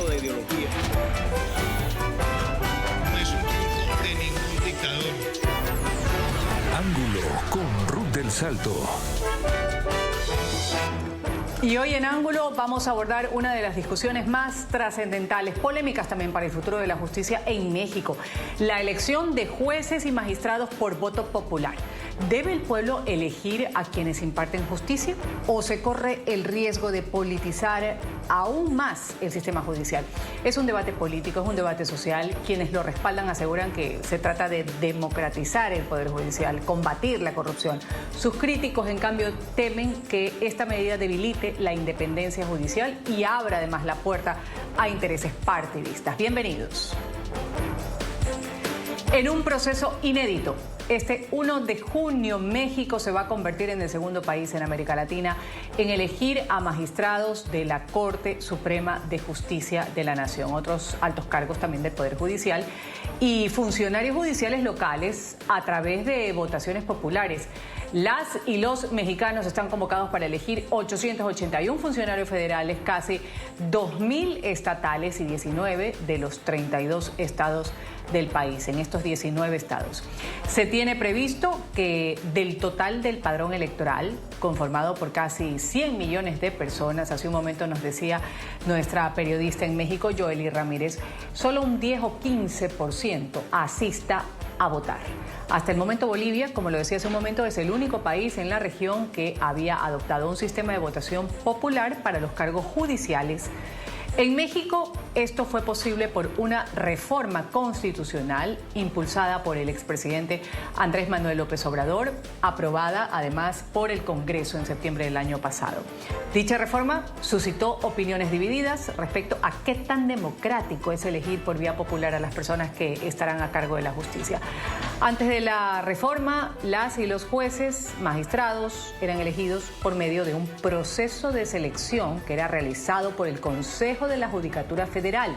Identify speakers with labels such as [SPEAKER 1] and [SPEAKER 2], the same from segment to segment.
[SPEAKER 1] tipo de ideología.
[SPEAKER 2] No es un truco de ningún dictador.
[SPEAKER 3] Ángulo con Ruth del Salto.
[SPEAKER 4] Y hoy en Ángulo vamos a abordar una de las discusiones más trascendentales, polémicas también para el futuro de la justicia en México. La elección de jueces y magistrados por voto popular. ¿Debe el pueblo elegir a quienes imparten justicia o se corre el riesgo de politizar aún más el sistema judicial? Es un debate político, es un debate social. Quienes lo respaldan aseguran que se trata de democratizar el Poder Judicial, combatir la corrupción. Sus críticos, en cambio, temen que esta medida debilite la independencia judicial y abra además la puerta a intereses partidistas. Bienvenidos. En un proceso inédito, este 1 de junio México se va a convertir en el segundo país en América Latina en elegir a magistrados de la Corte Suprema de Justicia de la Nación, otros altos cargos también del Poder Judicial y funcionarios judiciales locales a través de votaciones populares. Las y los mexicanos están convocados para elegir 881 funcionarios federales, casi 2.000 estatales y 19 de los 32 estados del país, en estos 19 estados. Se tiene previsto que del total del padrón electoral, conformado por casi 100 millones de personas, hace un momento nos decía nuestra periodista en México, Joely Ramírez, solo un 10 o 15% asista a votar. Hasta el momento Bolivia, como lo decía hace un momento, es el único país en la región que había adoptado un sistema de votación popular para los cargos judiciales. En México, esto fue posible por una reforma constitucional impulsada por el expresidente Andrés Manuel López Obrador, aprobada además por el Congreso en septiembre del año pasado. Dicha reforma suscitó opiniones divididas respecto a qué tan democrático es elegir por vía popular a las personas que estarán a cargo de la justicia. Antes de la reforma, las y los jueces, magistrados, eran elegidos por medio de un proceso de selección que era realizado por el Consejo de la Judicatura Federal,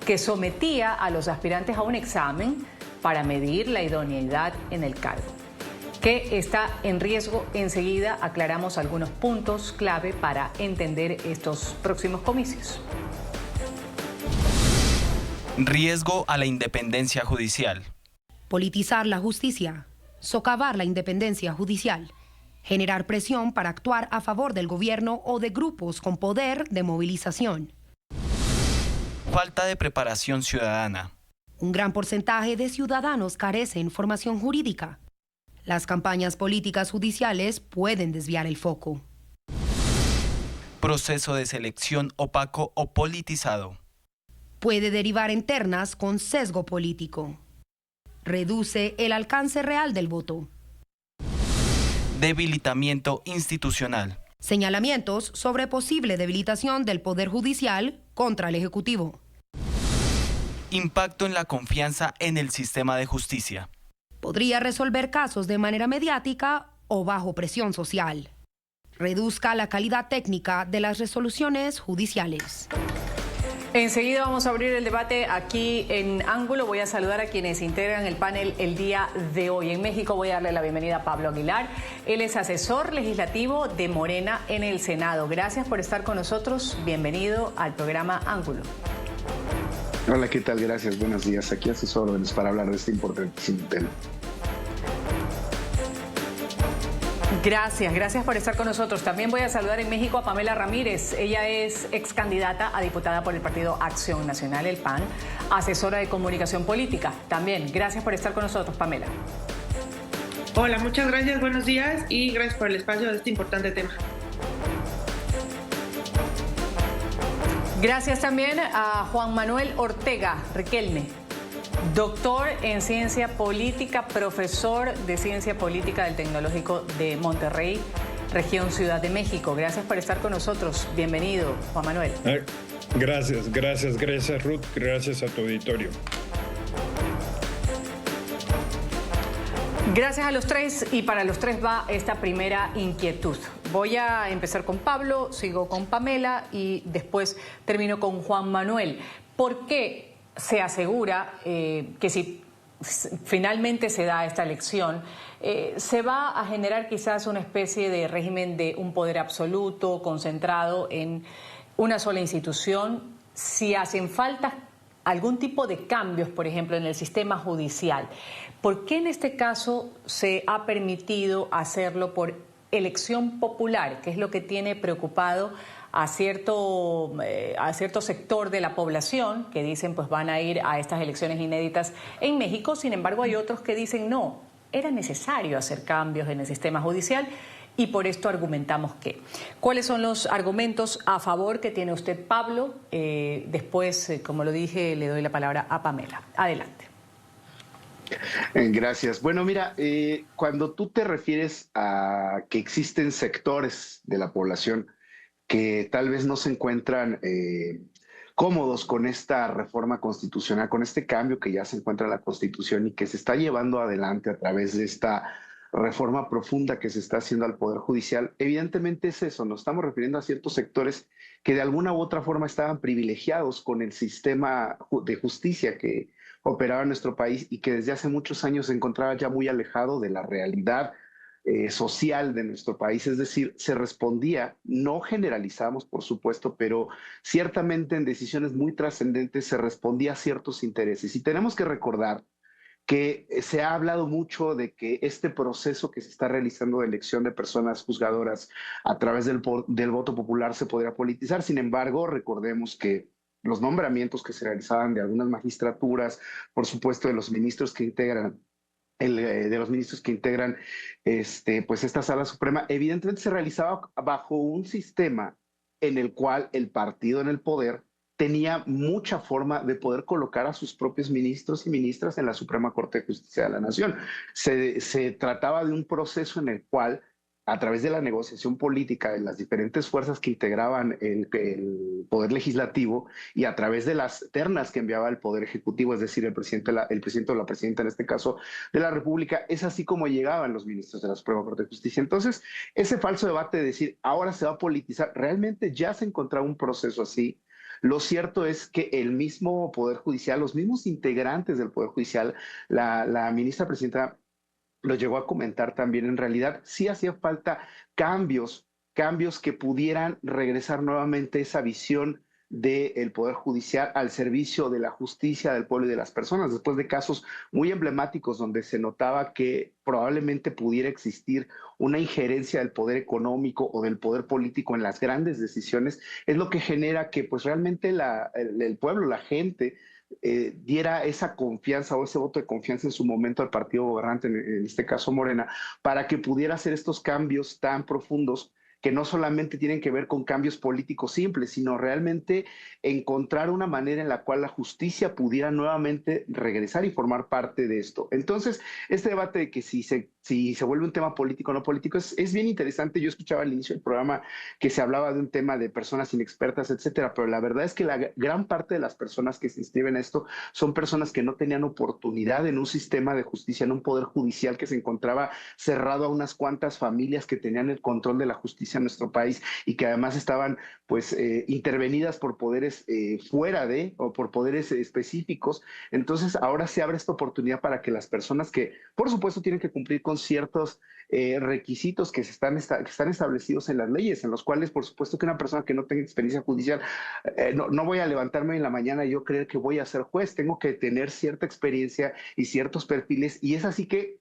[SPEAKER 4] que sometía a los aspirantes a un examen para medir la idoneidad en el cargo. ¿Qué está en riesgo? Enseguida aclaramos algunos puntos clave para entender estos próximos comicios.
[SPEAKER 5] Riesgo a la independencia judicial.
[SPEAKER 6] Politizar la justicia, socavar la independencia judicial, generar presión para actuar a favor del gobierno o de grupos con poder de movilización.
[SPEAKER 5] Falta de preparación ciudadana.
[SPEAKER 6] Un gran porcentaje de ciudadanos carecen formación jurídica. Las campañas políticas judiciales pueden desviar el foco.
[SPEAKER 5] Proceso de selección opaco o politizado.
[SPEAKER 6] Puede derivar en ternas con sesgo político. Reduce el alcance real del voto.
[SPEAKER 5] Debilitamiento institucional.
[SPEAKER 6] Señalamientos sobre posible debilitación del Poder Judicial contra el Ejecutivo.
[SPEAKER 5] Impacto en la confianza en el sistema de justicia.
[SPEAKER 6] Podría resolver casos de manera mediática o bajo presión social. Reduzca la calidad técnica de las resoluciones judiciales.
[SPEAKER 4] Enseguida vamos a abrir el debate aquí en Ángulo. Voy a saludar a quienes integran el panel el día de hoy. En México voy a darle la bienvenida a Pablo Aguilar. Él es asesor legislativo de Morena en el Senado. Gracias por estar con nosotros. Bienvenido al programa Ángulo.
[SPEAKER 7] Hola, ¿qué tal? Gracias, buenos días. Aquí a sus órdenes para hablar de este importantísimo tema.
[SPEAKER 4] Gracias por estar con nosotros. También voy a saludar en México a Pamela Ramírez. Ella es ex candidata a diputada por el Partido Acción Nacional, el PAN, asesora de comunicación política. También, gracias por estar con nosotros, Pamela.
[SPEAKER 8] Hola, muchas gracias, buenos días y gracias por el espacio de este importante tema.
[SPEAKER 4] Gracias también a Juan Manuel Ortega Riquelme, doctor en ciencia política, profesor de ciencia política del Tecnológico de Monterrey, región Ciudad de México. Gracias por estar con nosotros. Bienvenido, Juan Manuel.
[SPEAKER 9] Gracias Ruth, gracias a tu auditorio.
[SPEAKER 4] Gracias a los tres y para los tres va esta primera inquietud. Voy a empezar con Pablo, sigo con Pamela y después termino con Juan Manuel. ¿Por qué se asegura que si finalmente se da esta elección, se va a generar quizás una especie de régimen de un poder absoluto concentrado en una sola institución si hacen falta algún tipo de cambios, por ejemplo, en el sistema judicial. ¿Por qué en este caso se ha permitido hacerlo por elección popular, que es lo que tiene preocupado a cierto sector de la población que dicen pues van a ir a estas elecciones inéditas en México? Sin embargo, hay otros que dicen no, era necesario hacer cambios en el sistema judicial y por esto argumentamos que. ¿Cuáles son los argumentos a favor que tiene usted, Pablo? Después, como lo dije, le doy la palabra a Pamela. Adelante.
[SPEAKER 7] Gracias. Bueno, mira, cuando tú te refieres a que existen sectores de la población que tal vez no se encuentran cómodos con esta reforma constitucional, con este cambio que ya se encuentra en la Constitución y que se está llevando adelante a través de esta reforma profunda que se está haciendo al Poder Judicial, evidentemente es eso, nos estamos refiriendo a ciertos sectores que de alguna u otra forma estaban privilegiados con el sistema de justicia que operaba en nuestro país y que desde hace muchos años se encontraba ya muy alejado de la realidad social de nuestro país. Es decir, se respondía, no generalizamos por supuesto, pero ciertamente en decisiones muy trascendentes se respondía a ciertos intereses. Y tenemos que recordar que se ha hablado mucho de que este proceso que se está realizando de elección de personas juzgadoras a través del voto popular se podría politizar. Sin embargo, recordemos que los nombramientos que se realizaban de algunas magistraturas, por supuesto de los ministros que integran pues esta Sala Suprema, evidentemente se realizaba bajo un sistema en el cual el partido en el poder tenía mucha forma de poder colocar a sus propios ministros y ministras en la Suprema Corte de Justicia de la Nación. Se trataba de un proceso en el cual, a través de la negociación política de las diferentes fuerzas que integraban el Poder Legislativo y a través de las ternas que enviaba el Poder Ejecutivo, es decir, el presidente o la presidenta, en este caso, de la República, es así como llegaban los ministros de la Suprema Corte de Justicia. Entonces, ese falso debate de decir, ahora se va a politizar, realmente ya se encontraba un proceso así. Lo cierto es que el mismo Poder Judicial, los mismos integrantes del Poder Judicial, la ministra presidenta lo llegó a comentar también, en realidad sí hacía falta cambios que pudieran regresar nuevamente esa visión del Poder Judicial al servicio de la justicia del pueblo y de las personas, después de casos muy emblemáticos donde se notaba que probablemente pudiera existir una injerencia del poder económico o del poder político en las grandes decisiones, es lo que genera que pues realmente el pueblo, la gente, diera esa confianza o ese voto de confianza en su momento al partido gobernante, en este caso Morena, para que pudiera hacer estos cambios tan profundos que no solamente tienen que ver con cambios políticos simples, sino realmente encontrar una manera en la cual la justicia pudiera nuevamente regresar y formar parte de esto. Entonces, este debate de que si se vuelve un tema político o no político es bien interesante. Yo escuchaba al inicio del programa que se hablaba de un tema de personas inexpertas, etcétera, pero la verdad es que la gran parte de las personas que se inscriben a esto son personas que no tenían oportunidad en un sistema de justicia, en un poder judicial que se encontraba cerrado a unas cuantas familias que tenían el control de la justicia en nuestro país y que además estaban pues intervenidas por poderes fuera de o por poderes específicos. Entonces ahora se abre esta oportunidad para que las personas que por supuesto tienen que cumplir con ciertos requisitos que están establecidos en las leyes, en los cuales por supuesto que una persona que no tenga experiencia judicial, no voy a levantarme en la mañana y yo creer que voy a ser juez, tengo que tener cierta experiencia y ciertos perfiles, y es así que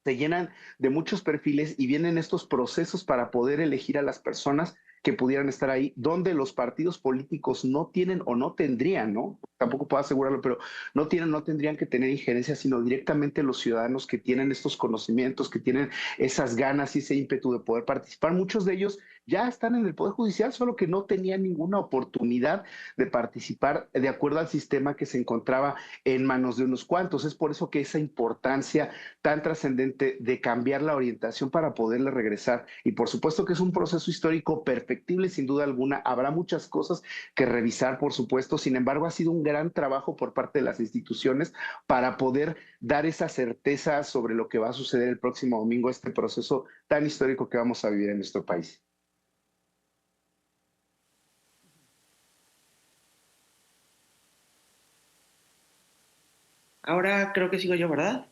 [SPEAKER 7] se llenan de muchos perfiles y vienen estos procesos para poder elegir a las personas que pudieran estar ahí, donde los partidos políticos no tienen o no tendrían, ¿no? Tampoco puedo asegurarlo, pero no tendrían que tener injerencia, sino directamente los ciudadanos que tienen estos conocimientos, que tienen esas ganas y ese ímpetu de poder participar. Muchos de ellos ya están en el Poder Judicial, solo que no tenían ninguna oportunidad de participar de acuerdo al sistema que se encontraba en manos de unos cuantos. Es por eso que esa importancia tan trascendente de cambiar la orientación para poderle regresar. Y por supuesto que es un proceso histórico perfectible, sin duda alguna. Habrá muchas cosas que revisar, por supuesto. Sin embargo, ha sido un gran trabajo por parte de las instituciones para poder dar esa certeza sobre lo que va a suceder el próximo domingo, este proceso tan histórico que vamos a vivir en nuestro país.
[SPEAKER 8] Ahora creo que sigo yo, ¿verdad?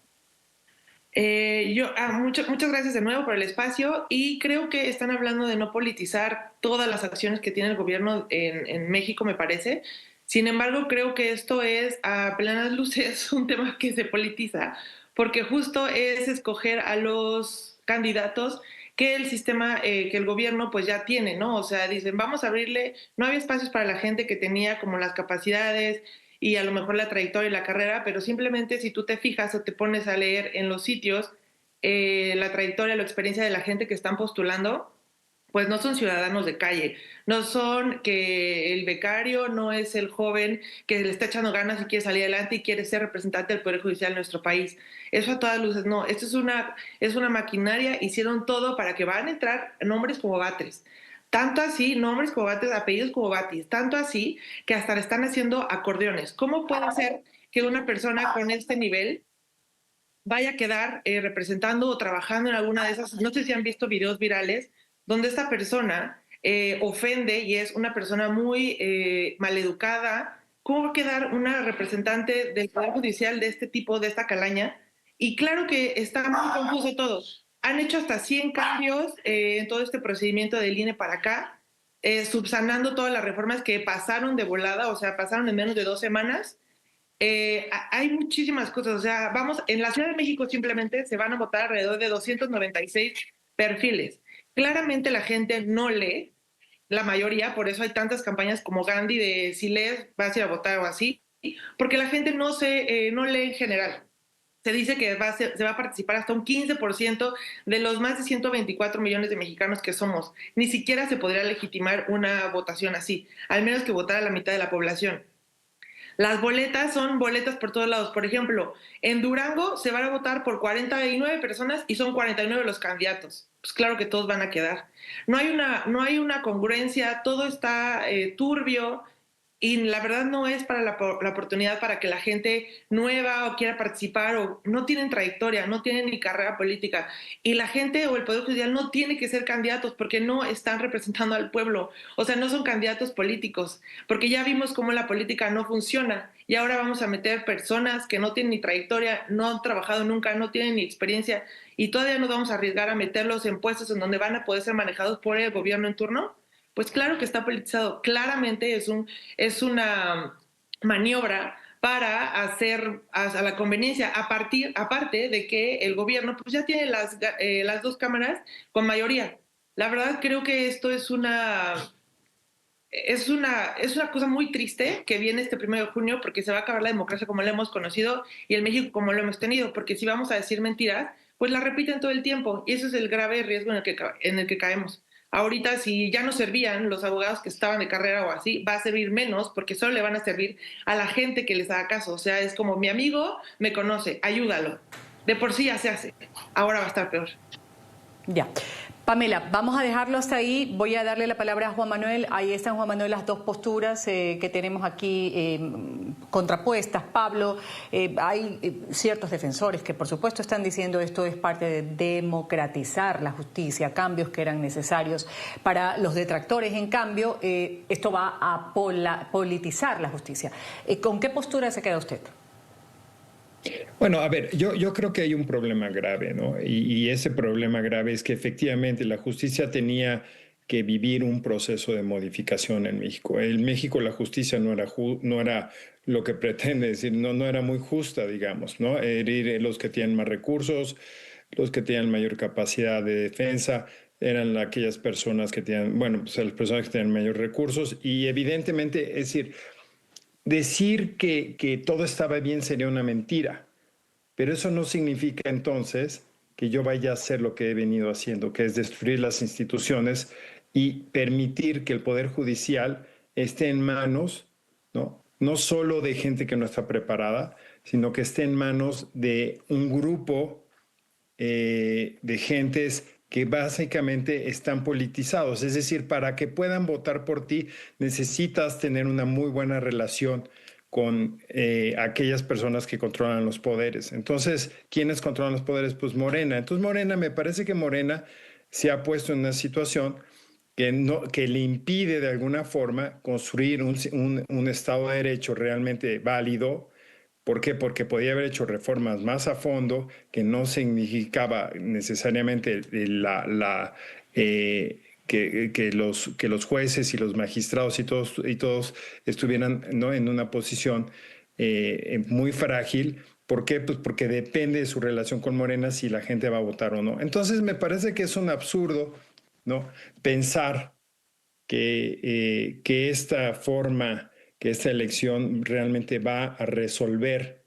[SPEAKER 8] Muchas gracias de nuevo por el espacio, y creo que están hablando de no politizar todas las acciones que tiene el gobierno en México, me parece. Sin embargo, creo que esto es a plenas luces un tema que se politiza, porque justo es escoger a los candidatos que el sistema, que el gobierno pues ya tiene, ¿no? O sea, dicen, vamos a abrirle, no había espacios para la gente que tenía como las capacidades y a lo mejor la trayectoria y la carrera, pero simplemente si tú te fijas o te pones a leer en los sitios la trayectoria, la experiencia de la gente que están postulando, pues no son ciudadanos de calle, no son que el becario no es el joven que le está echando ganas y quiere salir adelante y quiere ser representante del Poder Judicial de nuestro país. Eso a todas luces no, esto es una maquinaria, hicieron todo para que van a entrar nombres como Batres. Tanto así, nombres como Batres, apellidos como Batis, tanto así que hasta le están haciendo acordeones. ¿Cómo puede ser que una persona con este nivel vaya a quedar representando o trabajando en alguna de esas? No sé si han visto videos virales donde esta persona ofende y es una persona muy maleducada. ¿Cómo va a quedar una representante del Poder Judicial de este tipo, de esta calaña? Y claro que está muy confuso todo. Han hecho hasta 100 cambios en todo este procedimiento del INE para acá, subsanando todas las reformas que pasaron de volada, o sea, pasaron en menos de 2 semanas. Hay muchísimas cosas, o sea, vamos, en la Ciudad de México simplemente se van a votar alrededor de 296 perfiles. Claramente la gente no lee, la mayoría, por eso hay tantas campañas como Gandhi de si lees vas a ir a votar o así, porque la gente no lee en general. Se dice que se va a participar hasta un 15% de los más de 124 millones de mexicanos que somos. Ni siquiera se podría legitimar una votación así, al menos que votara la mitad de la población. Las boletas son boletas por todos lados. Por ejemplo, en Durango se van a votar por 49 personas y son 49 los candidatos. Pues claro que todos van a quedar. No hay una congruencia, todo está turbio y la verdad no es para la oportunidad para que la gente nueva o quiera participar o no tienen trayectoria, no tienen ni carrera política. Y la gente o el Poder Judicial no tiene que ser candidatos porque no están representando al pueblo. O sea, no son candidatos políticos, porque ya vimos cómo la política no funciona y ahora vamos a meter personas que no tienen ni trayectoria, no han trabajado nunca, no tienen ni experiencia y todavía nos vamos a arriesgar a meterlos en puestos en donde van a poder ser manejados por el gobierno en turno. Pues claro que está politizado, claramente es una maniobra para hacer a la conveniencia, aparte de que el gobierno pues ya tiene las 2 cámaras con mayoría. La verdad creo que esto es una cosa muy triste que viene este 1 de junio porque se va a acabar la democracia como la hemos conocido y el México como lo hemos tenido, porque si vamos a decir mentiras, pues la repiten todo el tiempo y eso es el grave riesgo en el que caemos. Ahorita, si ya no servían los abogados que estaban de carrera o así, va a servir menos porque solo le van a servir a la gente que les haga caso. O sea, es como mi amigo me conoce, ayúdalo. De por sí ya se hace, ahora va a estar peor.
[SPEAKER 4] Ya. Pamela, vamos a dejarlo hasta ahí. Voy a darle la palabra a Juan Manuel. Ahí están, Juan Manuel, las 2 posturas que tenemos aquí contrapuestas. Pablo, hay ciertos defensores que, por supuesto, están diciendo esto es parte de democratizar la justicia, cambios que eran necesarios. Para los detractores, en cambio, esto va a politizar la justicia. ¿Con qué postura se queda usted?
[SPEAKER 9] Bueno, a ver, yo creo que hay un problema grave, ¿no? Y ese problema grave es que efectivamente la justicia tenía que vivir un proceso de modificación en México. En México la justicia no era lo que pretende decir, no era muy justa, digamos, ¿no? Herir los que tienen más recursos, los que tienen mayor capacidad de defensa, eran aquellas personas que tienen, bueno, pues las personas que tienen mayor recursos y evidentemente, es decir que todo estaba bien sería una mentira, pero eso no significa entonces que yo vaya a hacer lo que he venido haciendo, que es destruir las instituciones y permitir que el Poder Judicial esté en manos, no solo de gente que no está preparada, sino que esté en manos de un grupo de gentes que básicamente están politizados. Es decir, para que puedan votar por ti, necesitas tener una muy buena relación con aquellas personas que controlan los poderes. Entonces, ¿quiénes controlan los poderes? Pues Morena. Entonces, me parece que Morena se ha puesto en una situación que le impide de alguna forma construir un Estado de Derecho realmente válido. ¿Por qué? Porque podía haber hecho reformas más a fondo, que no significaba necesariamente que los jueces y los magistrados y todos estuvieran, ¿no?, en una posición muy frágil. ¿Por qué? Pues porque depende de su relación con Morena si la gente va a votar o no. Entonces me parece que es un absurdo, ¿no?, pensar que esta forma, que esta elección realmente va a resolver,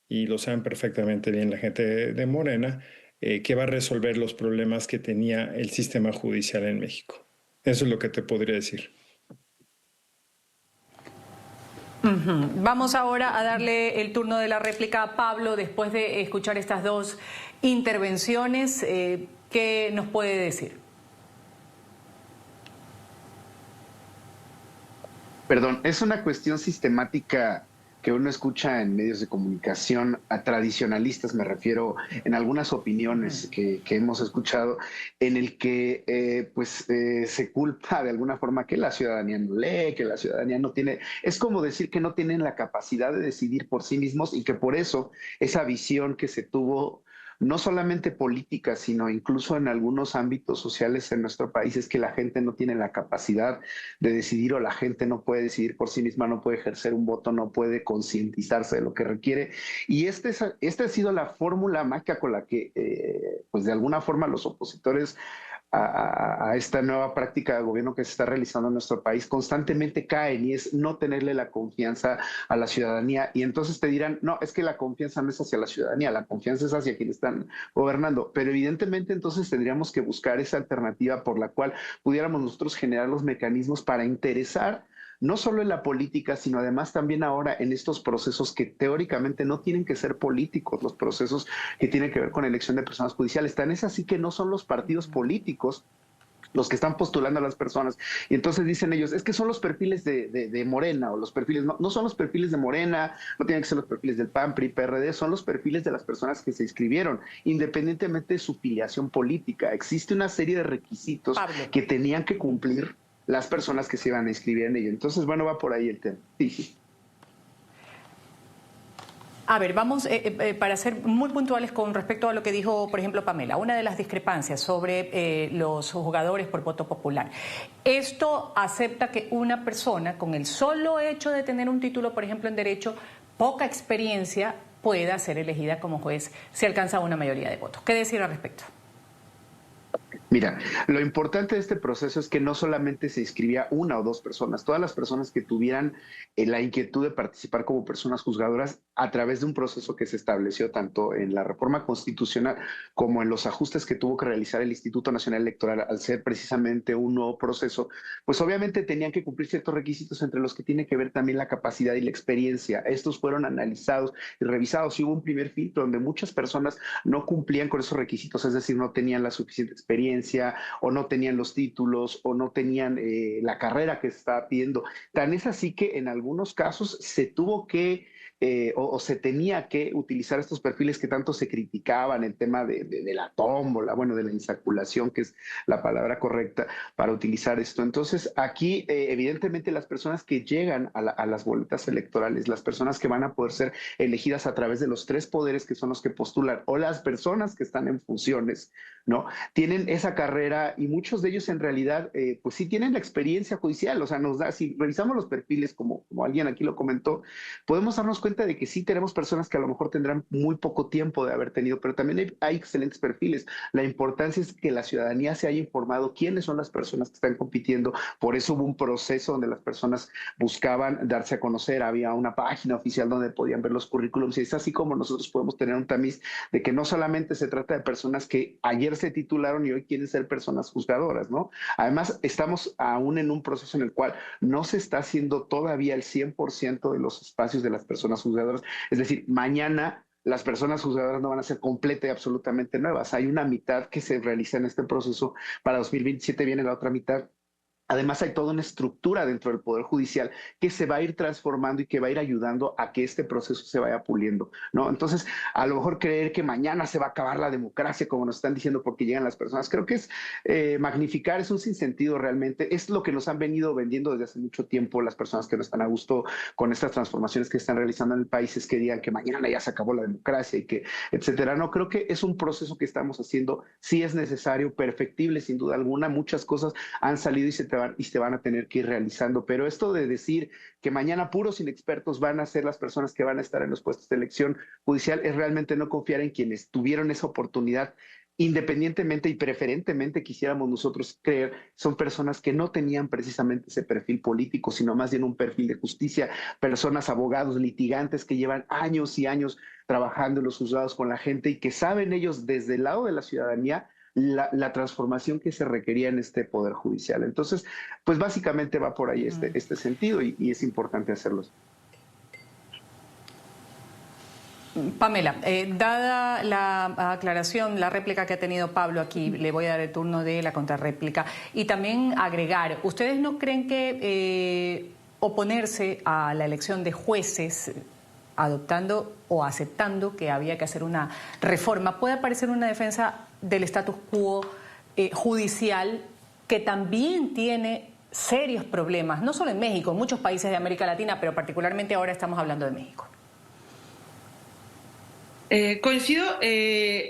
[SPEAKER 9] y lo saben perfectamente bien la gente de Morena, que va a resolver los problemas que tenía el sistema judicial en México. Eso es lo que te podría decir.
[SPEAKER 4] Vamos ahora a darle el turno de la réplica a Pablo después de escuchar estas dos intervenciones. ¿Qué nos puede decir?
[SPEAKER 7] Perdón, es una cuestión sistemática que uno escucha en medios de comunicación, a tradicionalistas me refiero, en algunas opiniones que hemos escuchado, en el que se culpa de alguna forma que la ciudadanía no lee, que la ciudadanía no tiene, es como decir que no tienen la capacidad de decidir por sí mismos y que por eso esa visión que se tuvo, no solamente política, sino incluso en algunos ámbitos sociales en nuestro país, es que la gente no tiene la capacidad de decidir o la gente no puede decidir por sí misma, no puede ejercer un voto, no puede concientizarse de lo que requiere. Y esta ha sido la fórmula mágica con la que, pues de alguna forma, los opositores a esta nueva práctica de gobierno que se está realizando en nuestro país constantemente caen, y es no tenerle la confianza a la ciudadanía. Y entonces te dirán, no, es que la confianza no es hacia la ciudadanía, la confianza es hacia quienes están gobernando. Pero evidentemente entonces tendríamos que buscar esa alternativa por la cual pudiéramos nosotros generar los mecanismos para interesar no solo en la política, sino además también ahora en estos procesos que teóricamente no tienen que ser políticos, los procesos que tienen que ver con elección de personas judiciales. Tan es así que no son los partidos políticos los que están postulando a las personas. Y entonces dicen ellos, es que son los perfiles de Morena, o los perfiles, no son los perfiles de Morena, no tienen que ser los perfiles del PAN, PRI, PRD, son los perfiles de las personas que se inscribieron, independientemente de su filiación política. Existe una serie de requisitos que tenían que cumplir las personas que se iban a inscribir en ello. Entonces, bueno, va por ahí el tema. Sí.
[SPEAKER 4] A ver, vamos, para ser muy puntuales con respecto a lo que dijo, por ejemplo, Pamela, una de las discrepancias sobre los jugadores por voto popular. Esto acepta que una persona, con el solo hecho de tener un título, por ejemplo, en Derecho, poca experiencia, pueda ser elegida como juez si alcanza una mayoría de votos. ¿Qué decir al respecto?
[SPEAKER 7] Mira, lo importante de este proceso es que no solamente se inscribía una o dos personas, todas las personas que tuvieran la inquietud de participar como personas juzgadoras a través de un proceso que se estableció tanto en la reforma constitucional como en los ajustes que tuvo que realizar el Instituto Nacional Electoral al ser precisamente un nuevo proceso, pues obviamente tenían que cumplir ciertos requisitos, entre los que tiene que ver también la capacidad y la experiencia. Estos fueron analizados y revisados y hubo un primer filtro donde muchas personas no cumplían con esos requisitos, es decir, no tenían la suficiente experiencia o no tenían los títulos o no tenían la carrera que se estaba pidiendo. Tan es así que en algunos casos se tuvo que o se tenía que utilizar estos perfiles que tanto se criticaban, el tema de la tómbola, bueno, de la insaculación, que es la palabra correcta para utilizar esto. Entonces, aquí, evidentemente, las personas que llegan a las boletas electorales, las personas que van a poder ser elegidas a través de los tres poderes que son los que postulan, o las personas que están en funciones, ¿no? Tienen esa carrera y muchos de ellos en realidad, pues sí tienen la experiencia judicial, o sea, nos da, si revisamos los perfiles, como alguien aquí lo comentó, podemos darnos cuenta de que sí tenemos personas que a lo mejor tendrán muy poco tiempo de haber tenido, pero también hay excelentes perfiles. La importancia es que la ciudadanía se haya informado quiénes son las personas que están compitiendo. Por eso hubo un proceso donde las personas buscaban darse a conocer, había una página oficial donde podían ver los currículums, y es así como nosotros podemos tener un tamiz de que no solamente se trata de personas que ayer se titularon y hoy quieren ser personas juzgadoras, ¿no? Además, estamos aún en un proceso en el cual no se está haciendo todavía el 100% de los espacios de las personas juzgadoras. Es decir, mañana las personas juzgadoras no van a ser completa y absolutamente nuevas. Hay una mitad que se realiza en este proceso. Para 2027 viene la otra mitad. Además, hay toda una estructura dentro del Poder Judicial que se va a ir transformando y que va a ir ayudando a que este proceso se vaya puliendo, ¿no? Entonces, a lo mejor creer que mañana se va a acabar la democracia, como nos están diciendo, porque llegan las personas, creo que es magnificar, es un sinsentido realmente. Es lo que nos han venido vendiendo desde hace mucho tiempo las personas que no están a gusto con estas transformaciones que están realizando en el país, es que digan que mañana ya se acabó la democracia y que, etcétera. No, creo que es un proceso que estamos haciendo, sí es necesario, perfectible, sin duda alguna. Muchas cosas han salido y se van a tener que ir realizando, pero esto de decir que mañana puros inexpertos van a ser las personas que van a estar en los puestos de elección judicial es realmente no confiar en quienes tuvieron esa oportunidad, independientemente y preferentemente quisiéramos nosotros creer, son personas que no tenían precisamente ese perfil político, sino más bien un perfil de justicia, personas, abogados, litigantes que llevan años y años trabajando en los juzgados con la gente y que saben ellos desde el lado de la ciudadanía la transformación que se requería en este Poder Judicial. Entonces, pues básicamente va por ahí este sentido y es importante hacerlo.
[SPEAKER 4] Pamela, dada la aclaración, la réplica que ha tenido Pablo aquí, le voy a dar el turno de la contrarréplica y también agregar, ¿ustedes no creen que oponerse a la elección de jueces adoptando o aceptando que había que hacer una reforma puede parecer una defensa del status quo judicial que también tiene serios problemas, no solo en México, en muchos países de América Latina, pero particularmente ahora estamos hablando de México?
[SPEAKER 8] Coincido,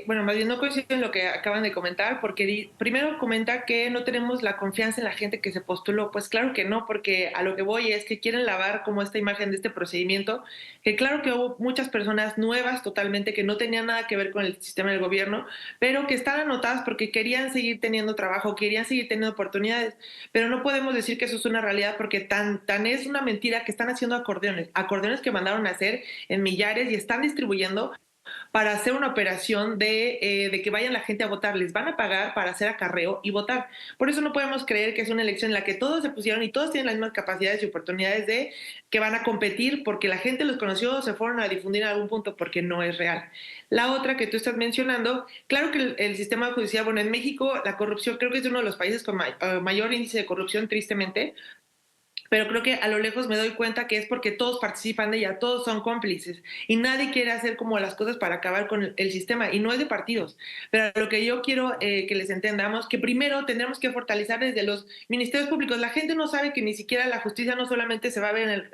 [SPEAKER 8] bueno, más bien no coincido en lo que acaban de comentar, porque primero comenta que no tenemos la confianza en la gente que se postuló. Pues claro que no, porque a lo que voy es que quieren lavar como esta imagen de este procedimiento, que claro que hubo muchas personas nuevas totalmente que no tenían nada que ver con el sistema del gobierno, pero que están anotadas porque querían seguir teniendo trabajo, querían seguir teniendo oportunidades, pero no podemos decir que eso es una realidad porque tan es una mentira que están haciendo acordeones que mandaron a hacer en millares y están distribuyendo para hacer una operación de que vayan la gente a votar. Les van a pagar para hacer acarreo y votar. Por eso no podemos creer que es una elección en la que todos se pusieron y todos tienen las mismas capacidades y oportunidades de que van a competir porque la gente los conoció, se fueron a difundir en algún punto, porque no es real. La otra que tú estás mencionando, claro que el sistema judicial, bueno, en México la corrupción creo que es uno de los países con mayor índice de corrupción, tristemente, pero creo que a lo lejos me doy cuenta que es porque todos participan de ella, todos son cómplices y nadie quiere hacer como las cosas para acabar con el sistema, y no es de partidos. Pero lo que yo quiero que les entendamos, que primero tendremos que fortalecer desde los ministerios públicos. La gente no sabe que ni siquiera la justicia no solamente se va a ver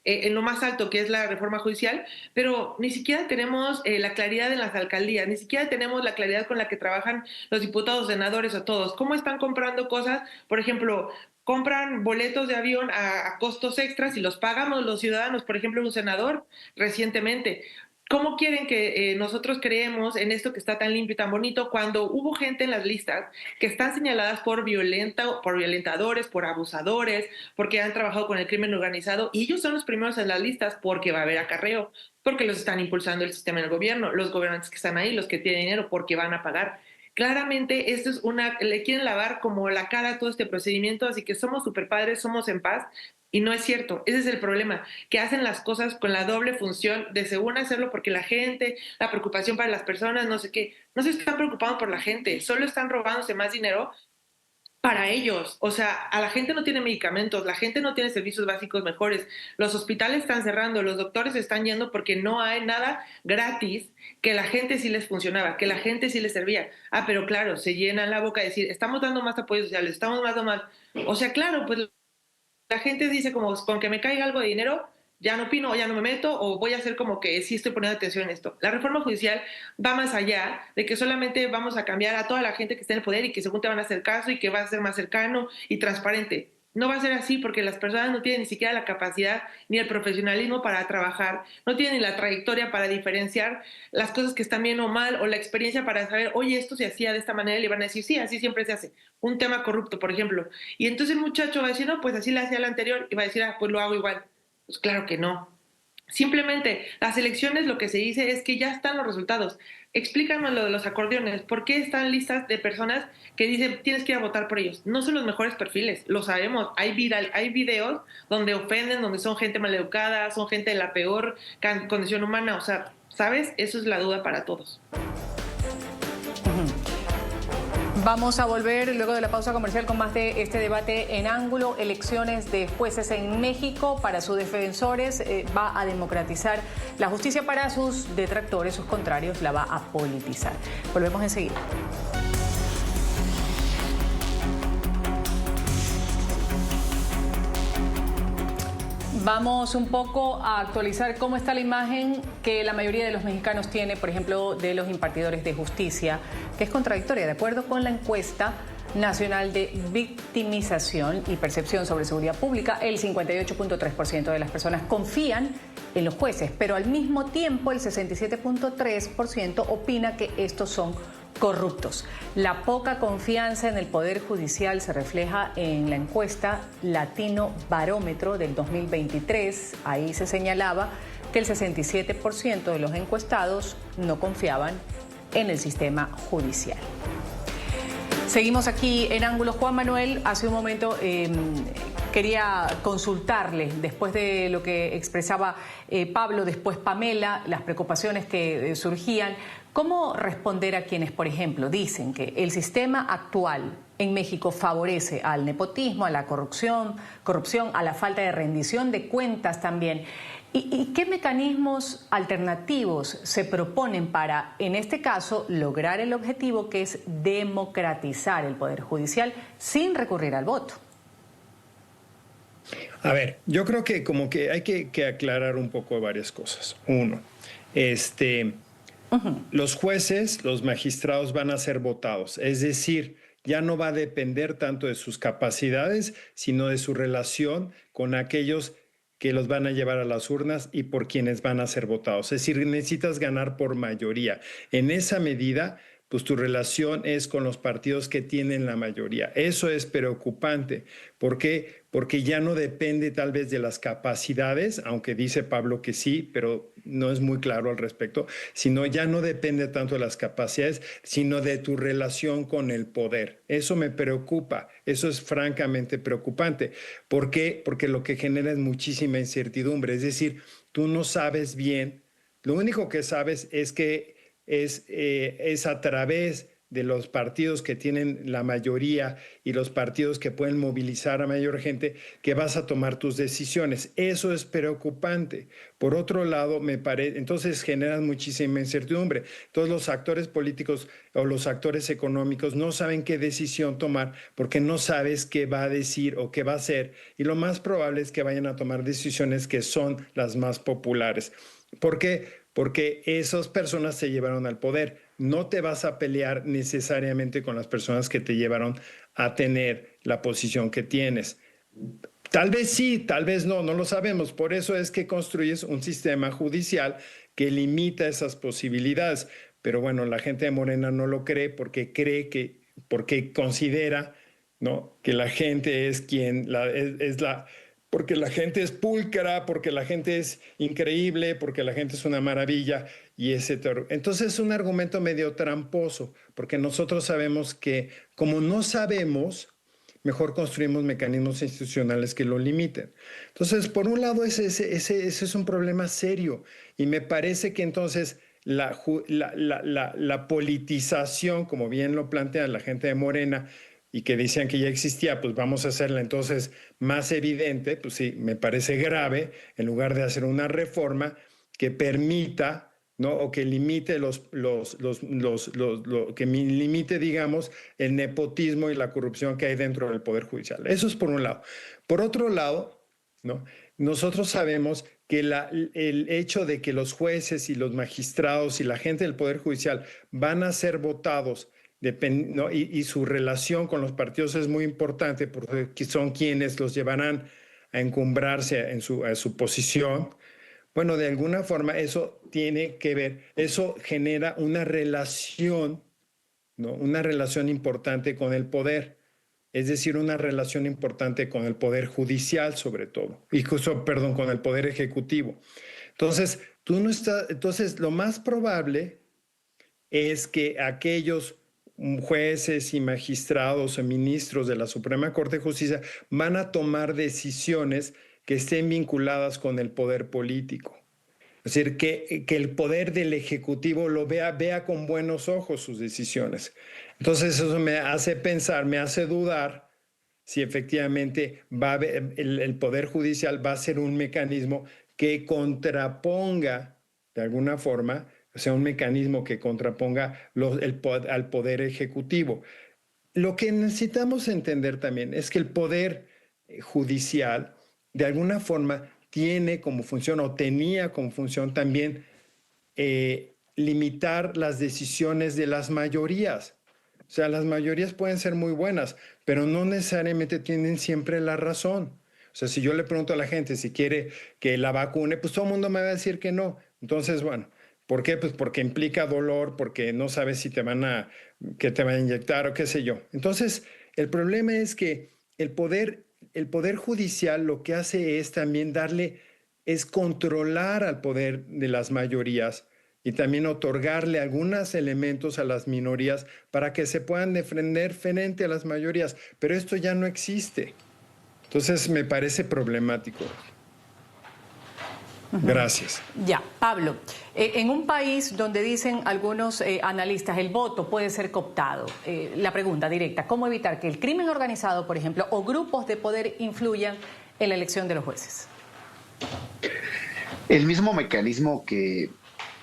[SPEAKER 8] en lo más alto, que es la reforma judicial, pero ni siquiera tenemos la claridad en las alcaldías, ni siquiera tenemos la claridad con la que trabajan los diputados, senadores o todos. ¿Cómo están comprando cosas? Por ejemplo, compran boletos de avión a costos extras y los pagamos los ciudadanos. Por ejemplo, un senador recientemente. ¿Cómo quieren que nosotros creemos en esto que está tan limpio y tan bonito cuando hubo gente en las listas que están señaladas por violentadores, por abusadores, porque han trabajado con el crimen organizado, y ellos son los primeros en las listas porque va a haber acarreo, porque los están impulsando el sistema del gobierno, los gobernantes que están ahí, los que tienen dinero, porque van a pagar? Claramente esto es le quieren lavar como la cara a todo este procedimiento, así que somos super padres, somos en paz, y no es cierto. Ese es el problema, que hacen las cosas con la doble función de según hacerlo porque la gente, la preocupación para las personas, no sé qué. No se están preocupando por la gente, solo están robándose más dinero para ellos. O sea, a la gente no tiene medicamentos, la gente no tiene servicios básicos mejores, los hospitales están cerrando, los doctores están yendo porque no hay nada gratis que la gente sí les funcionaba, que la gente sí les servía. Ah, pero claro, se llenan la boca de decir, estamos dando más apoyos sociales, estamos dando más. O sea, claro, pues la gente dice como, con que me caiga algo de dinero, ya no opino, o ya no me meto, o voy a hacer como que sí estoy poniendo atención en esto. La reforma judicial va más allá de que solamente vamos a cambiar a toda la gente que está en el poder y que según te van a hacer caso y que va a ser más cercano y transparente. No va a ser así porque las personas no tienen ni siquiera la capacidad ni el profesionalismo para trabajar, no tienen ni la trayectoria para diferenciar las cosas que están bien o mal, o la experiencia para saber, oye, esto se hacía de esta manera, y le van a decir, sí, así siempre se hace. Un tema corrupto, por ejemplo. Y entonces el muchacho va a decir, no, pues así le hacía el anterior, y va a decir, ah, pues lo hago igual. Pues claro que no. Simplemente, las elecciones lo que se dice es que ya están los resultados. Explícanos lo de los acordeones. ¿Por qué están listas de personas que dicen tienes que ir a votar por ellos? No son los mejores perfiles, lo sabemos. Hay videos donde ofenden, donde son gente maleducada, son gente de la peor condición humana. O sea, ¿sabes? Eso es la duda para todos.
[SPEAKER 4] Vamos a volver luego de la pausa comercial con más de este debate en ángulo. Elecciones de jueces en México para sus defensores. Va a democratizar la justicia, para sus detractores, sus contrarios, la va a politizar. Volvemos enseguida. Vamos un poco a actualizar cómo está la imagen que la mayoría de los mexicanos tiene, por ejemplo, de los impartidores de justicia, que es contradictoria. De acuerdo con la encuesta nacional de victimización y percepción sobre seguridad pública, el 58.3% de las personas confían en los jueces, pero al mismo tiempo el 67.3% opina que estos son corruptos. La poca confianza en el Poder Judicial se refleja en la encuesta Latino Barómetro del 2023. Ahí se señalaba que el 67% de los encuestados no confiaban en el sistema judicial. Seguimos aquí en Ángulos. Juan Manuel, hace un momento quería consultarle, después de lo que expresaba Pablo, después Pamela, las preocupaciones que surgían. ¿Cómo responder a quienes, por ejemplo, dicen que el sistema actual en México favorece al nepotismo, a la corrupción, a la falta de rendición de cuentas también? ¿Y qué mecanismos alternativos se proponen para, en este caso, lograr el objetivo que es democratizar el Poder Judicial sin recurrir al voto?
[SPEAKER 9] A ver, yo creo que como que hay que aclarar un poco varias cosas. Uno, los jueces, los magistrados van a ser votados, es decir, ya no va a depender tanto de sus capacidades, sino de su relación con aquellos que los van a llevar a las urnas y por quienes van a ser votados. Es decir, necesitas ganar por mayoría. En esa medida, pues tu relación es con los partidos que tienen la mayoría. Eso es preocupante. ¿Por qué? Porque ya no depende tal vez de las capacidades, aunque dice Pablo que sí, pero no es muy claro al respecto, sino ya no depende tanto de las capacidades, sino de tu relación con el poder. Eso me preocupa, eso es francamente preocupante. ¿Por qué? Porque lo que genera es muchísima incertidumbre, es decir, tú no sabes bien, lo único que sabes es que es a través de los partidos que tienen la mayoría y los partidos que pueden movilizar a mayor gente que vas a tomar tus decisiones. Eso es preocupante. Por otro lado, entonces generan muchísima incertidumbre. Todos los actores políticos o los actores económicos no saben qué decisión tomar porque no sabes qué va a decir o qué va a hacer, y lo más probable es que vayan a tomar decisiones que son las más populares. ¿Por qué? Porque esas personas te llevaron al poder. No te vas a pelear necesariamente con las personas que te llevaron a tener la posición que tienes. Tal vez sí, tal vez no lo sabemos. Por eso es que construyes un sistema judicial que limita esas posibilidades. Pero bueno, la gente de Morena no lo cree porque considera, ¿no?, que la gente es porque la gente es pulcra, porque la gente es increíble, porque la gente es una maravilla, y entonces es un argumento medio tramposo, porque nosotros sabemos que como no sabemos, mejor construimos mecanismos institucionales que lo limiten. Entonces, por un lado, ese es un problema serio, y me parece que entonces la politización, como bien lo plantea la gente de Morena, y que decían que ya existía, pues vamos a hacerla entonces más evidente, pues sí, me parece grave, en lugar de hacer una reforma que permita, ¿no?, o que limite limite, digamos, el nepotismo y la corrupción que hay dentro del Poder Judicial. Eso es por un lado. Por otro lado, ¿no?, nosotros sabemos que el hecho de que los jueces y los magistrados y la gente del Poder Judicial van a ser votados, ¿no?, y su relación con los partidos es muy importante porque son quienes los llevarán a encumbrarse a su posición. Bueno, de alguna forma eso tiene que ver, eso genera una relación, ¿no?, una relación importante con el poder, es decir, una relación importante con el Poder Judicial sobre todo, con el Poder Ejecutivo. Entonces, entonces lo más probable es que aquellos jueces y magistrados o ministros de la Suprema Corte de Justicia van a tomar decisiones que estén vinculadas con el poder político. Es decir, que el poder del Ejecutivo vea con buenos ojos sus decisiones. Entonces eso me hace pensar, me hace dudar si efectivamente va a haber, el Poder Judicial va a ser un mecanismo que contraponga, de alguna forma, o sea, un mecanismo que contraponga al Poder Ejecutivo. Lo que necesitamos entender también es que el Poder Judicial, de alguna forma, tiene como función o tenía como función también limitar las decisiones de las mayorías. O sea, las mayorías pueden ser muy buenas, pero no necesariamente tienen siempre la razón. O sea, si yo le pregunto a la gente si quiere que la vacune, pues todo el mundo me va a decir que no. Entonces, bueno, ¿por qué? Pues porque implica dolor, porque no sabes si te van a inyectar o qué sé yo. Entonces, el problema es que el poder judicial lo que hace es también es controlar al poder de las mayorías y también otorgarle algunos elementos a las minorías para que se puedan defender frente a las mayorías. Pero esto ya no existe. Entonces me parece problemático. Gracias.
[SPEAKER 4] Ya, Pablo, en un país donde dicen algunos analistas el voto puede ser cooptado, la pregunta directa, ¿cómo evitar que el crimen organizado, por ejemplo, o grupos de poder influyan en la elección de los jueces?
[SPEAKER 7] El mismo mecanismo que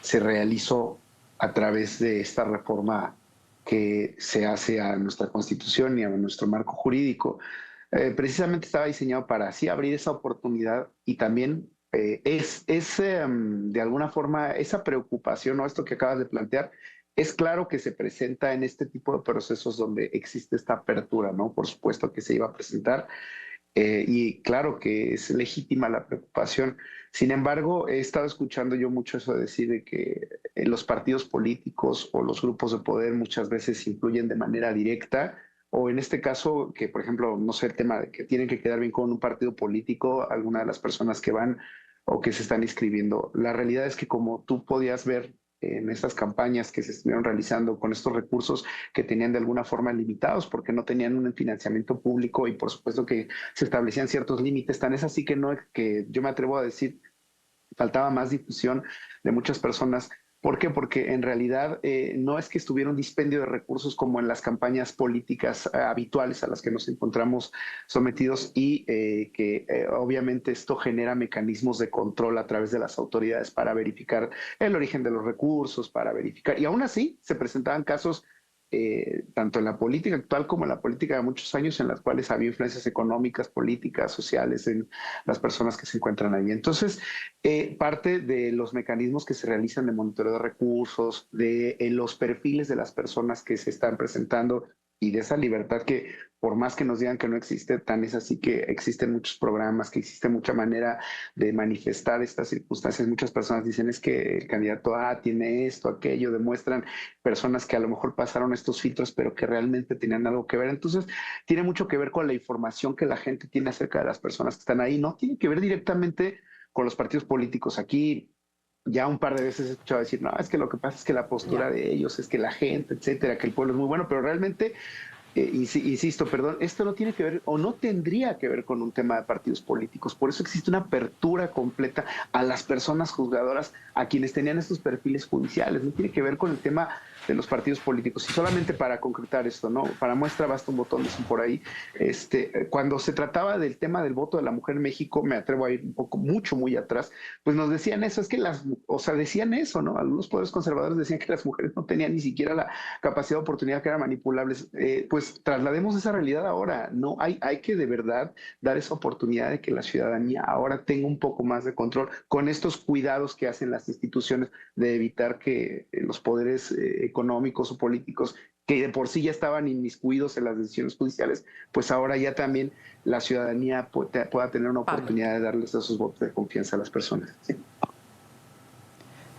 [SPEAKER 7] se realizó a través de esta reforma que se hace a nuestra Constitución y a nuestro marco jurídico, precisamente estaba diseñado para así abrir esa oportunidad y también de alguna forma esa preocupación o esto que acabas de plantear, es claro que se presenta en este tipo de procesos donde existe esta apertura, ¿no? Por supuesto que se iba a presentar. Y claro que es legítima la preocupación. Sin embargo, he estado escuchando yo mucho eso de decir de que los partidos políticos o los grupos de poder muchas veces influyen de manera directa, o en este caso, que por ejemplo, no sé, el tema de que tienen que quedar bien con un partido político, alguna de las personas que van o que se están inscribiendo. La realidad es que como tú podías ver en estas campañas que se estuvieron realizando con estos recursos que tenían de alguna forma limitados porque no tenían un financiamiento público y por supuesto que se establecían ciertos límites, tan es así que yo me atrevo a decir faltaba más difusión de muchas personas. ¿Por qué? Porque en realidad no es que estuviera un dispendio de recursos como en las campañas políticas habituales a las que nos encontramos sometidos y que obviamente esto genera mecanismos de control a través de las autoridades para verificar el origen de los recursos, para verificar. Y aún así se presentaban casos tanto en la política actual como en la política de muchos años en las cuales había influencias económicas, políticas, sociales en las personas que se encuentran ahí. Entonces, parte de los mecanismos que se realizan de monitoreo de recursos, de los perfiles de las personas que se están presentando y de esa libertad que por más que nos digan que no existe, tan es así que existen muchos programas, que existe mucha manera de manifestar estas circunstancias. Muchas personas dicen es que el candidato A tiene esto, aquello, demuestran personas que a lo mejor pasaron estos filtros, pero que realmente tenían algo que ver. Entonces, tiene mucho que ver con la información que la gente tiene acerca de las personas que están ahí. No tiene que ver directamente con los partidos políticos. Aquí ya un par de veces he escuchado decir, no, es que lo que pasa es que la postura de ellos, es que la gente, etcétera, que el pueblo es muy bueno, pero realmente, insisto, perdón, esto no tiene que ver o no tendría que ver con un tema de partidos políticos. Por eso existe una apertura completa a las personas juzgadoras, a quienes tenían estos perfiles judiciales. No tiene que ver con el tema de los partidos políticos. Y solamente para concretar esto, ¿no? Para muestra basta un botón, dicen por ahí. Cuando se trataba del tema del voto de la mujer en México, me atrevo a ir un poco, muy atrás, pues nos decían eso, es que decían eso, ¿no? Algunos poderes conservadores decían que las mujeres no tenían ni siquiera la capacidad de oportunidad, que eran manipulables. Pues traslademos esa realidad ahora, ¿no? Hay que de verdad dar esa oportunidad de que la ciudadanía ahora tenga un poco más de control con estos cuidados que hacen las instituciones de evitar que los poderes económicos o políticos que de por sí ya estaban inmiscuidos en las decisiones judiciales, pues ahora ya también la ciudadanía pueda tener una oportunidad de darles esos votos de confianza a las personas. ¿Sí?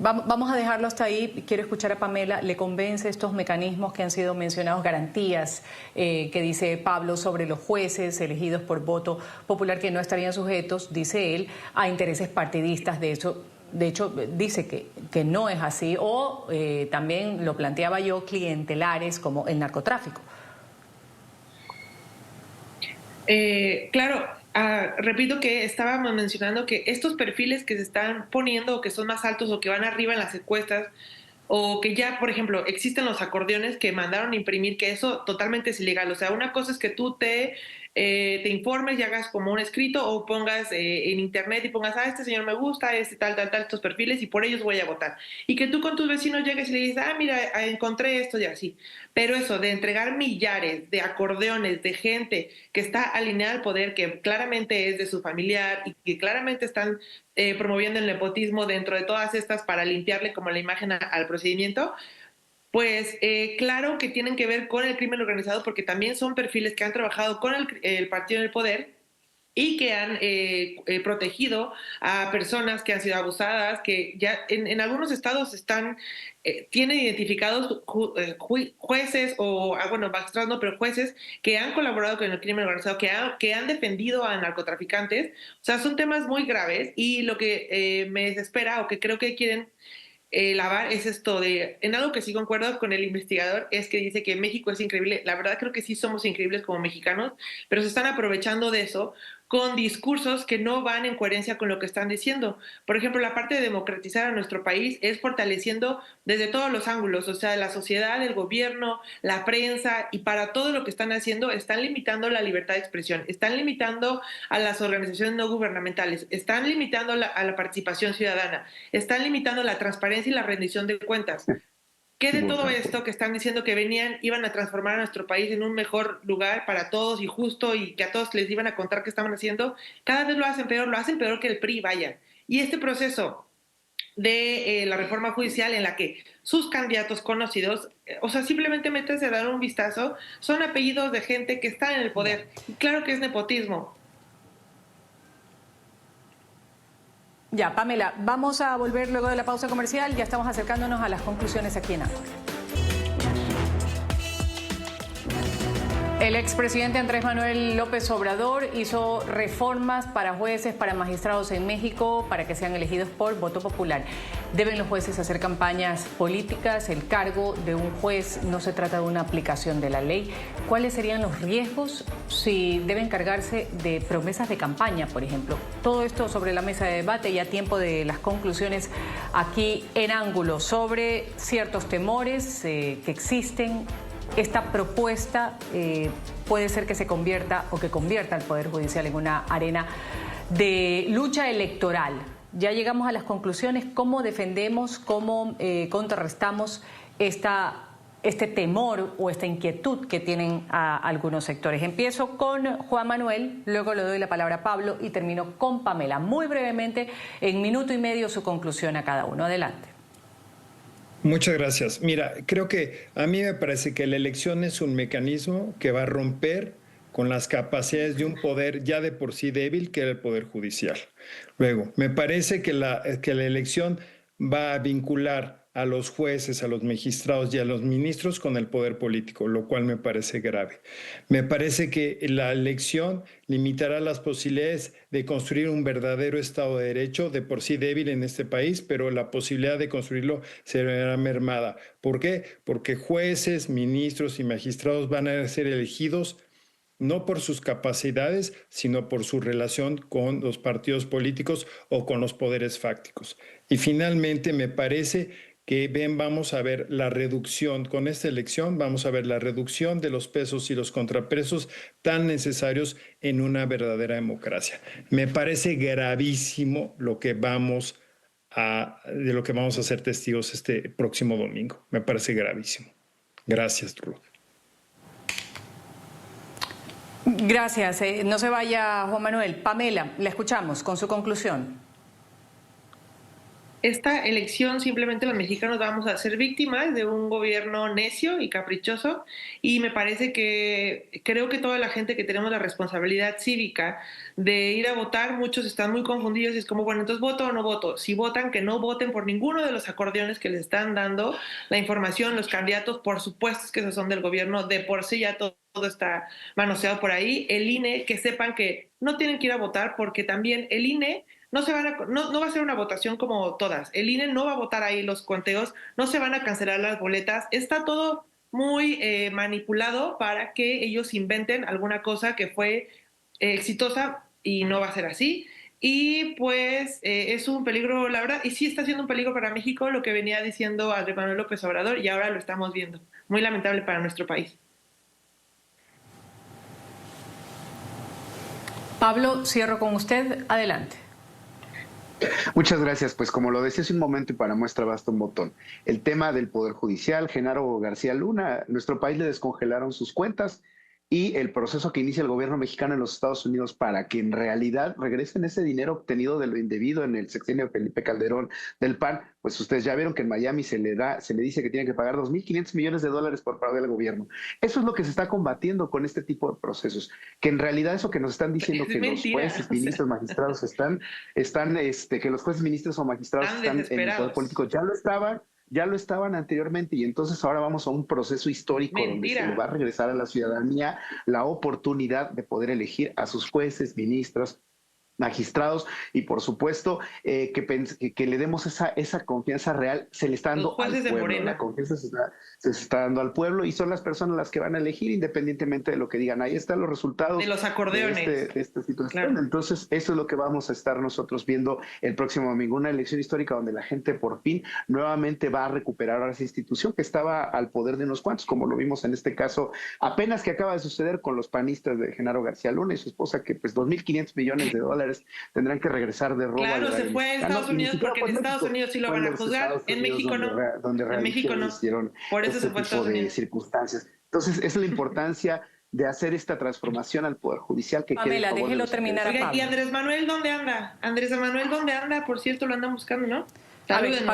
[SPEAKER 4] Vamos a dejarlo hasta ahí. Quiero escuchar a Pamela. ¿Le convence estos mecanismos que han sido mencionados, garantías que dice Pablo sobre los jueces elegidos por voto popular que no estarían sujetos, dice él, a intereses partidistas? De hecho, dice que no es así, o también lo planteaba yo, clientelares como el narcotráfico.
[SPEAKER 8] Claro, repito que estábamos mencionando que estos perfiles que se están poniendo o que son más altos o que van arriba en las encuestas, o que ya, por ejemplo, existen los acordeones que mandaron a imprimir, que eso totalmente es ilegal. O sea, una cosa es que tú te informes y hagas como un escrito o pongas en internet y pongas, este señor me gusta, tal, estos perfiles y por ellos voy a votar. Y que tú con tus vecinos llegues y le dices, mira, encontré esto y así. Pero eso de entregar millares de acordeones de gente que está alineada al poder, que claramente es de su familiar y que claramente están promoviendo el nepotismo dentro de todas estas para limpiarle como la imagen al procedimiento, pues claro que tienen que ver con el crimen organizado, porque también son perfiles que han trabajado con el partido en el poder y que han protegido a personas que han sido abusadas, que ya en algunos estados tienen identificados jueces o, magistrados no, pero jueces que han colaborado con el crimen organizado, que han defendido a narcotraficantes. O sea, son temas muy graves y lo que me desespera o que creo que quieren lavar es esto en algo que sí concuerdo con el investigador, es que dice que México es increíble. La verdad creo que sí somos increíbles como mexicanos, pero se están aprovechando de eso con discursos que no van en coherencia con lo que están diciendo. Por ejemplo, la parte de democratizar a nuestro país es fortaleciendo desde todos los ángulos, o sea, la sociedad, el gobierno, la prensa, y para todo lo que están haciendo están limitando la libertad de expresión, están limitando a las organizaciones no gubernamentales, están limitando a la participación ciudadana, están limitando la transparencia y la rendición de cuentas. ¿Qué de todo esto que están diciendo que iban a transformar a nuestro país en un mejor lugar para todos y justo, y que a todos les iban a contar qué estaban haciendo? Cada vez lo hacen peor que el PRI, vaya. Y este proceso de la reforma judicial en la que sus candidatos conocidos, o sea, simplemente métanse a dar un vistazo, son apellidos de gente que está en el poder. Y claro que es nepotismo.
[SPEAKER 4] Ya, Pamela, vamos a volver luego de la pausa comercial. Ya estamos acercándonos a las conclusiones aquí en Ángel. El expresidente Andrés Manuel López Obrador hizo reformas para jueces, para magistrados en México, para que sean elegidos por voto popular. ¿Deben los jueces hacer campañas políticas? El cargo de un juez no se trata de una aplicación de la ley. ¿Cuáles serían los riesgos si deben cargarse de promesas de campaña, por ejemplo? Todo esto sobre la mesa de debate y a tiempo de las conclusiones aquí en Ángulo sobre ciertos temores que existen. Esta propuesta puede ser que se convierta o que convierta al Poder Judicial en una arena de lucha electoral. Ya llegamos a las conclusiones. ¿Cómo defendemos, cómo contrarrestamos este temor o esta inquietud que tienen algunos sectores? Empiezo con Juan Manuel, luego le doy la palabra a Pablo y termino con Pamela. Muy brevemente, en minuto y medio, su conclusión a cada uno. Adelante.
[SPEAKER 9] Muchas gracias. Mira, creo que a mí me parece que la elección es un mecanismo que va a romper con las capacidades de un poder ya de por sí débil, que era el Poder Judicial. Luego, me parece que la elección va a vincular a los jueces, a los magistrados y a los ministros con el poder político, lo cual me parece grave. Me parece que la elección limitará las posibilidades de construir un verdadero Estado de Derecho, de por sí débil en este país, pero la posibilidad de construirlo será mermada. ¿Por qué? Porque jueces, ministros y magistrados van a ser elegidos no por sus capacidades, sino por su relación con los partidos políticos o con los poderes fácticos. Y finalmente, me parece que vamos a ver la reducción, con esta elección vamos a ver la reducción de los pesos y los contrapesos tan necesarios en una verdadera democracia. Me parece gravísimo de lo que vamos a ser testigos este próximo domingo. Me parece gravísimo. Gracias, Ruth.
[SPEAKER 4] Gracias. No se vaya, Juan Manuel. Pamela, la escuchamos con su conclusión.
[SPEAKER 8] Esta elección simplemente los mexicanos vamos a ser víctimas de un gobierno necio y caprichoso, y me parece que creo que toda la gente que tenemos la responsabilidad cívica de ir a votar, muchos están muy confundidos y es como, bueno, entonces ¿voto o no voto? Si votan, que no voten por ninguno de los acordeones que les están dando la información, los candidatos, por supuesto que esos son del gobierno, de por sí ya todo está manoseado por ahí. El INE, que sepan que no tienen que ir a votar, porque también el INE no va a ser una votación como todas. El INE no va a votar ahí los conteos, no se van a cancelar las boletas. Está todo muy manipulado para que ellos inventen alguna cosa que fue exitosa y no va a ser así. Y pues es un peligro, la verdad, y sí está siendo un peligro para México lo que venía diciendo Andrés Manuel López Obrador, y ahora lo estamos viendo. Muy lamentable para nuestro país.
[SPEAKER 4] Pablo, cierro con usted. Adelante.
[SPEAKER 7] Muchas gracias. Pues como lo decía hace un momento y para muestra basta un botón. El tema del Poder Judicial, Genaro García Luna, nuestro país le descongelaron sus cuentas y el proceso que inicia el gobierno mexicano en los Estados Unidos para que en realidad regresen ese dinero obtenido de lo indebido en el sexenio de Felipe Calderón del PAN, pues ustedes ya vieron que en Miami se le dice que tienen que pagar $2.500 millones por fraude del gobierno. Eso es lo que se está combatiendo con este tipo de procesos, que en realidad eso que nos están diciendo
[SPEAKER 8] es
[SPEAKER 7] que
[SPEAKER 8] mentira,
[SPEAKER 7] los jueces, ministros, magistrados que los jueces, ministros o magistrados están en el poder político, ya lo estaban anteriormente, y entonces ahora vamos a un proceso histórico donde se le va a regresar a la ciudadanía la oportunidad de poder elegir a sus jueces, ministros, magistrados, y por supuesto que le demos esa confianza real. Se le está dando al pueblo, la confianza se está dando al pueblo, y son las personas las que van a elegir independientemente de lo que digan. Ahí están los resultados
[SPEAKER 8] de los acordeones
[SPEAKER 7] de esta situación.
[SPEAKER 8] Claro.
[SPEAKER 7] Entonces eso es lo que vamos a estar nosotros viendo el próximo domingo, una elección histórica donde la gente por fin nuevamente va a recuperar a esa institución que estaba al poder de unos cuantos, como lo vimos en este caso apenas que acaba de suceder con los panistas de Genaro García Luna y su esposa, que pues $2.500 millones tendrán que regresar de robo.
[SPEAKER 8] Claro, se fue a Estados Unidos porque en Estados Unidos sí lo van a juzgar, en México no. En México no. Por eso se fue a Estados Unidos.
[SPEAKER 7] Circunstancias. Entonces, esa es la importancia de hacer esta transformación al Poder Judicial.
[SPEAKER 4] Pamela, déjelo terminar a Pablo.
[SPEAKER 8] ¿Y Andrés Manuel dónde anda? Andrés Manuel dónde anda? Por cierto, lo andan buscando, ¿no?
[SPEAKER 4] A ver,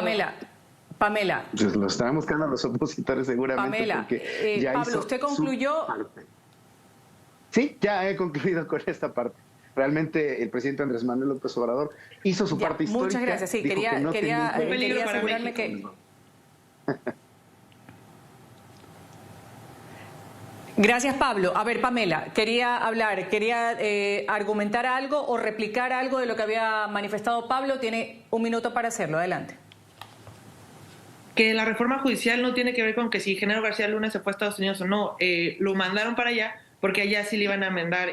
[SPEAKER 4] Pamela.
[SPEAKER 7] Pues lo estarán buscando los opositores seguramente.
[SPEAKER 4] Pamela,
[SPEAKER 7] porque ya
[SPEAKER 4] Pablo, ¿usted concluyó?
[SPEAKER 7] Sí, ya he concluido con esta parte. Realmente el presidente Andrés Manuel López Obrador hizo su parte histórica.
[SPEAKER 4] Muchas gracias. Sí, quería asegurarme que... Gracias, Pablo. A ver, Pamela, quería argumentar algo o replicar algo de lo que había manifestado Pablo. Tiene un minuto para hacerlo. Adelante.
[SPEAKER 8] Que la reforma judicial no tiene que ver con que si Genaro García Luna se fue a Estados Unidos o no. Lo mandaron para allá porque allá sí le iban a mandar,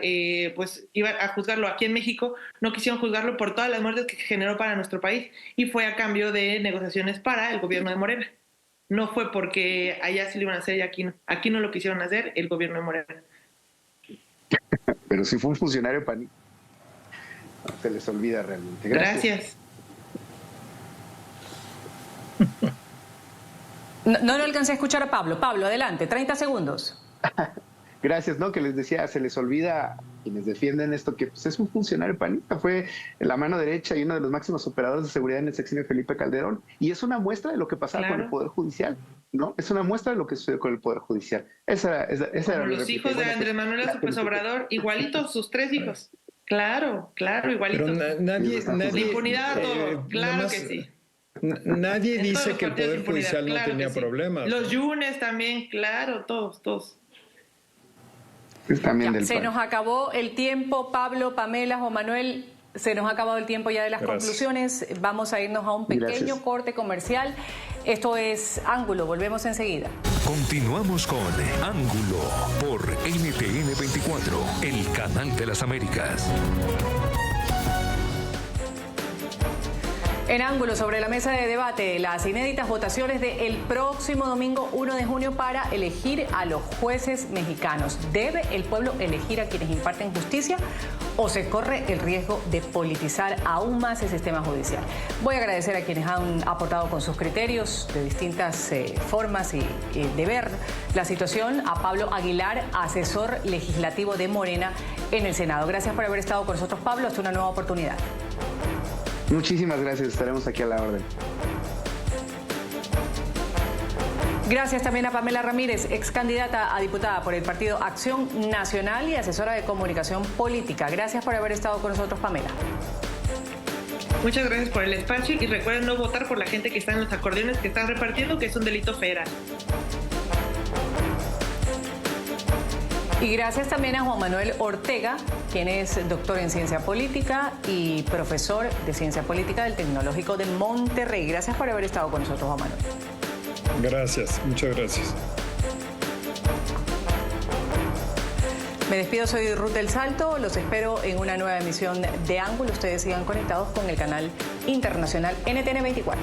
[SPEAKER 8] pues iban a juzgarlo. Aquí en México no quisieron juzgarlo por todas las muertes que generó para nuestro país, y fue a cambio de negociaciones para el gobierno de Morena. No fue porque allá sí lo iban a hacer y aquí no. Aquí no lo quisieron hacer el gobierno de Morena.
[SPEAKER 7] Pero si fue un funcionario panista. Se les olvida realmente.
[SPEAKER 8] Gracias.
[SPEAKER 4] No lo alcancé a escuchar a Pablo. Pablo, adelante, 30 segundos.
[SPEAKER 7] Gracias, ¿no? Que les decía, se les olvida quienes defienden esto, que pues, es un funcionario panista, fue la mano derecha y uno de los máximos operadores de seguridad en el sexenio de Felipe Calderón, y es una muestra de lo que pasaba con el Poder Judicial, ¿no? Es una muestra de lo que sucedió con el Poder Judicial. Esa era
[SPEAKER 8] los hijos de Andrés Manuel López Obrador, igualitos, sus 3 hijos. Claro, igualitos.
[SPEAKER 9] Pero nadie
[SPEAKER 8] impunidad a todo, claro que sí.
[SPEAKER 9] Nadie dice que el Poder Judicial no tenía problemas.
[SPEAKER 8] Los Yunes también, claro, todos.
[SPEAKER 4] Se nos acabó el tiempo, Pablo, Pamela, Juan Manuel, se nos ha acabado el tiempo ya de las conclusiones. Vamos a irnos a un pequeño corte comercial. Esto es Ángulo, volvemos enseguida.
[SPEAKER 3] Continuamos con Ángulo por NTN 24, el canal de las Américas.
[SPEAKER 4] En Ángulo, sobre la mesa de debate, las inéditas votaciones del próximo domingo 1 de junio para elegir a los jueces mexicanos. ¿Debe el pueblo elegir a quienes imparten justicia o se corre el riesgo de politizar aún más el sistema judicial? Voy a agradecer a quienes han aportado con sus criterios de distintas formas y de ver la situación. A Pablo Aguilar, asesor legislativo de Morena en el Senado. Gracias por haber estado con nosotros, Pablo. Hasta una nueva oportunidad.
[SPEAKER 7] Muchísimas gracias, estaremos aquí a la orden.
[SPEAKER 4] Gracias también a Pamela Ramírez, ex candidata a diputada por el Partido Acción Nacional y asesora de comunicación política. Gracias por haber estado con nosotros, Pamela.
[SPEAKER 8] Muchas gracias por el espacio y recuerden no votar por la gente que está en los acordeones que están repartiendo, que es un delito federal.
[SPEAKER 4] Y gracias también a Juan Manuel Ortega, quien es doctor en ciencia política y profesor de ciencia política del Tecnológico de Monterrey. Gracias por haber estado con nosotros, Juan Manuel.
[SPEAKER 9] Gracias, muchas gracias.
[SPEAKER 4] Me despido, soy Ruth del Salto. Los espero en una nueva emisión de Ángulo. Ustedes sigan conectados con el canal internacional NTN 24.